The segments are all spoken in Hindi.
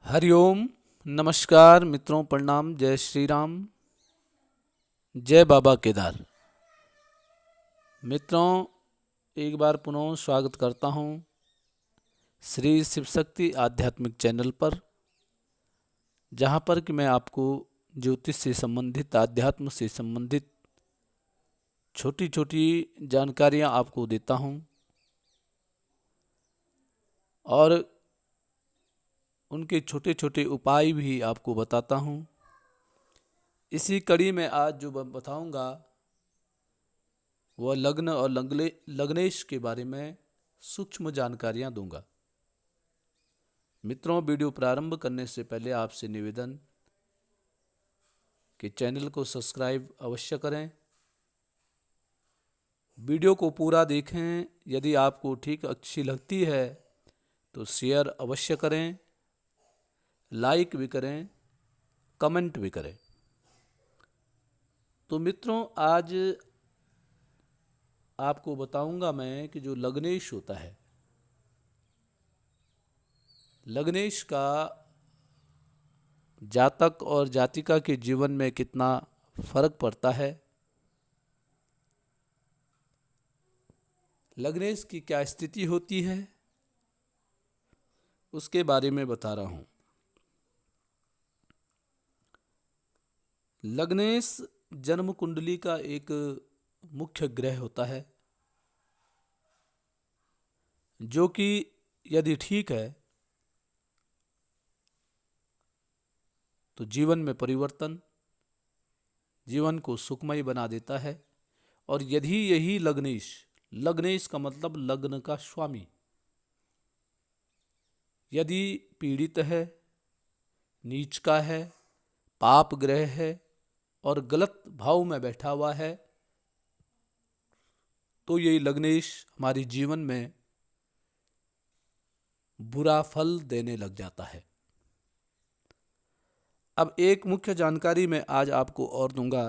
हरिओम। नमस्कार मित्रों, प्रणाम। जय श्री राम, जय बाबा केदार। मित्रों, एक बार पुनः स्वागत करता हूँ श्री शिव शक्ति आध्यात्मिक चैनल पर, जहाँ पर कि मैं आपको ज्योतिष से संबंधित, आध्यात्म से संबंधित छोटी छोटी जानकारियाँ आपको देता हूँ और उनके छोटे छोटे उपाय भी आपको बताता हूँ। इसी कड़ी में आज जो बताऊँगा वह लग्न और लग्नेश के बारे में सूक्ष्म जानकारियाँ दूंगा। मित्रों, वीडियो प्रारंभ करने से पहले आपसे निवेदन कि चैनल को सब्सक्राइब अवश्य करें, वीडियो को पूरा देखें। यदि आपको ठीक अच्छी लगती है तो शेयर अवश्य करें, लाइक भी करें, कमेंट भी करें। तो मित्रों, आज आपको बताऊंगा मैं कि जो लग्नेश होता है, लग्नेश का जातक और जातिका के जीवन में कितना फर्क पड़ता है, लग्नेश की क्या स्थिति होती है, उसके बारे में बता रहा हूं। लग्नेश जन्म कुंडली का एक मुख्य ग्रह होता है, जो कि यदि ठीक है तो जीवन में परिवर्तन, जीवन को सुखमय बना देता है। और यदि यही लग्नेश, लग्नेश का मतलब लग्न का स्वामी, यदि पीड़ित है, नीच का है, पाप ग्रह है और गलत भाव में बैठा हुआ है, तो यही लग्नेश हमारे जीवन में बुरा फल देने लग जाता है। अब एक मुख्य जानकारी मैं आज आपको और दूंगा।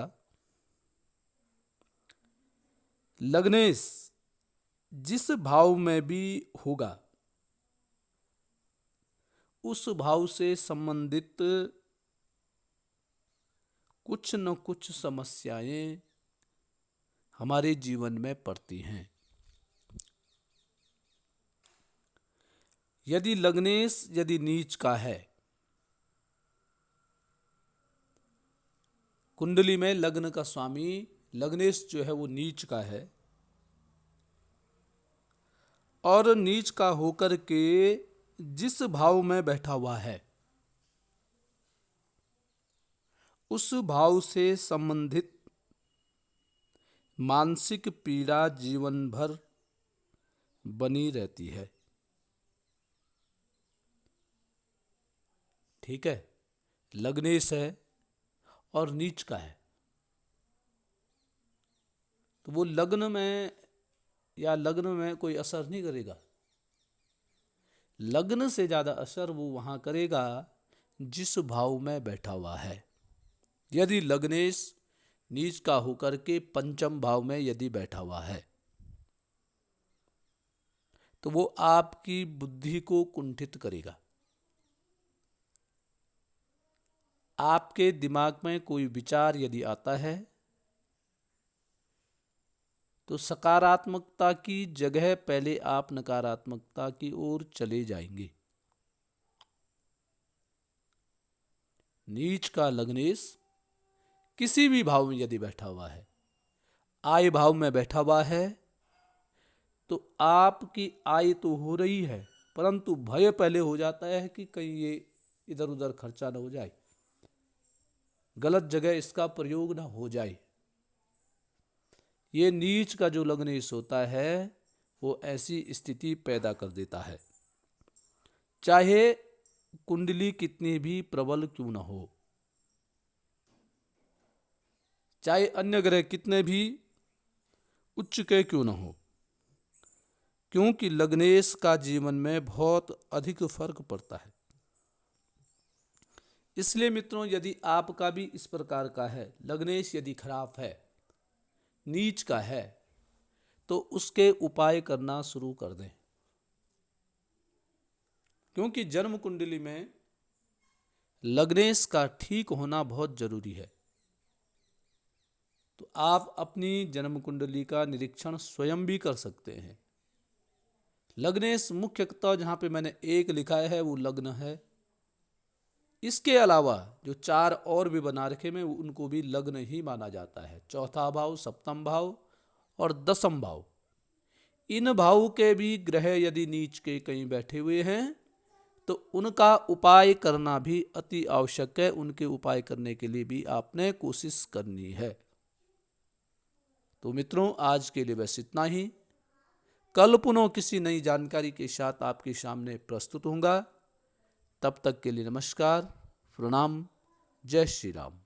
लग्नेश जिस भाव में भी होगा, उस भाव से संबंधित कुछ न कुछ समस्याएं हमारे जीवन में पड़ती हैं। यदि लग्नेश यदि नीच का है, कुंडली में लग्न का स्वामी लग्नेश जो है वो नीच का है, और नीच का होकर के जिस भाव में बैठा हुआ है, उस भाव से संबंधित मानसिक पीड़ा जीवन भर बनी रहती है। ठीक है, लग्नेश है और नीच का है, तो वो लग्न में या लग्न में कोई असर नहीं करेगा। लग्न से ज्यादा असर वो वहां करेगा जिस भाव में बैठा हुआ है। यदि लग्नेश नीच का होकर के पंचम भाव में यदि बैठा हुआ है, तो वो आपकी बुद्धि को कुंठित करेगा। आपके दिमाग में कोई विचार यदि आता है तो सकारात्मकता की जगह पहले आप नकारात्मकता की ओर चले जाएंगे। नीच का लग्नेश किसी भी भाव में यदि बैठा हुआ है, आय भाव में बैठा हुआ है, तो आपकी आय तो हो रही है, परंतु भय पहले हो जाता है कि कहीं ये इधर उधर खर्चा ना हो जाए, गलत जगह इसका प्रयोग ना हो जाए। ये नीच का जो लग्नेश होता है वो ऐसी स्थिति पैदा कर देता है, चाहे कुंडली कितनी भी प्रबल क्यों ना हो, चाहे अन्य ग्रह कितने भी उच्च के क्यों ना हो, क्योंकि लग्नेश का जीवन में बहुत अधिक फर्क पड़ता है। इसलिए मित्रों, यदि आपका भी इस प्रकार का है, लग्नेश यदि खराब है, नीच का है, तो उसके उपाय करना शुरू कर दें। क्योंकि जन्म कुंडली में लग्नेश का ठीक होना बहुत जरूरी है। तो आप अपनी जन्म कुंडली का निरीक्षण स्वयं भी कर सकते हैं। लग्नेश मुख्यतः जहां पे मैंने एक लिखा है वो लग्न है। इसके अलावा जो 4 और भी बना रखे में उनको भी लग्न ही माना जाता है। चौथा भाव, सप्तम भाव और दसम भाव, इन भावों के भी ग्रह यदि नीच के कहीं बैठे हुए हैं तो उनका उपाय करना भी अति आवश्यक है। उनके उपाय करने के लिए भी आपने कोशिश करनी है। तो मित्रों, आज के लिए बस इतना ही। कल पुनः किसी नई जानकारी के साथ आपके सामने प्रस्तुत होऊंगा। तब तक के लिए नमस्कार, प्रणाम, जय श्री राम।